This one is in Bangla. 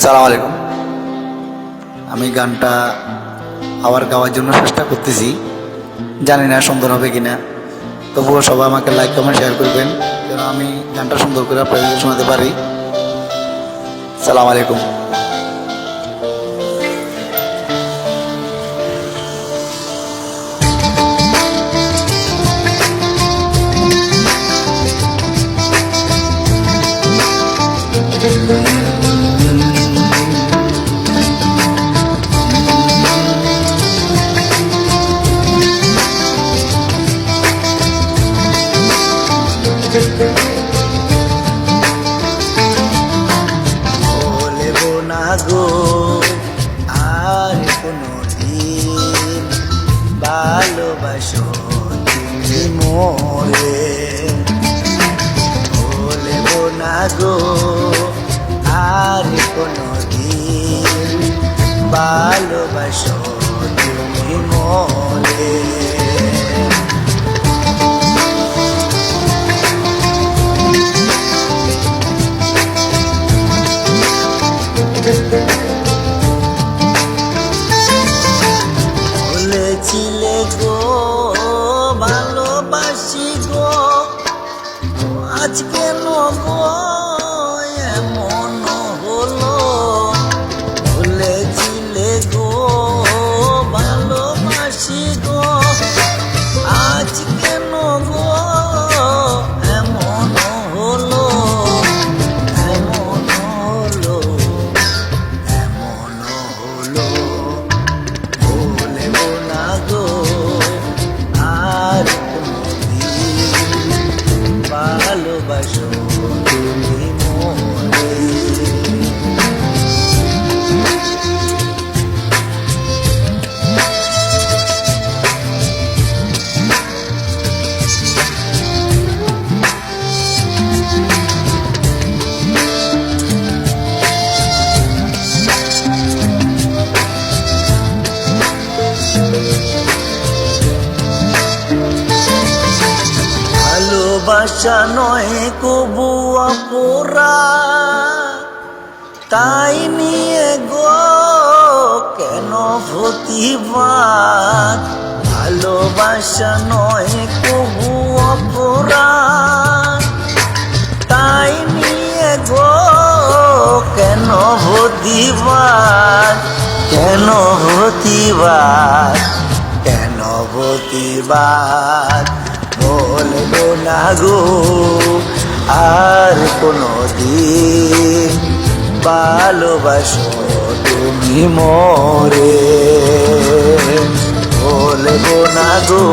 সালাম আলাইকুম। আমি গানটা আবার গাওয়ার জন্য চেষ্টা করতেছি, জানি না সুন্দর হবে কিনা। তবুও সবাই আমাকে লাইক কমেন্ট শেয়ার করবেন যেন আমি গানটা সুন্দর করে আপনাদের শোনাতে পারি। সালাম আলাইকুম। বলবো না গো আর কোনো দিন ভালোবাসো তুমি মোরে, বলবো না গো আর কোনো দিন ভালোবাসো তুমি মোরে। বলেছিলে গো ভালোবাসি গো, আজ কেন গো এমন হলো? বলেছিলে গো ভালোবাসি গো, আজ কেন গো এমন হলো? এমন হলো, এমন হলো। বলবো না গো আর কোনদিন ভালোবাসো তুমি মোরে। ভালোবাসা নয় কবু অপরা, তাই নিয়ে গো কেন প্রতিবাদ? ভালোবাসা নয় কবু অপরা, তাই নিয়ে গো কেন প্রতিবাদ? কেন প্রতিবাদ? কেন প্রতিবাদ? বলবো না গো আর কোনো দিন ভালোবাসো তুমি মোরে, বলবো না গো।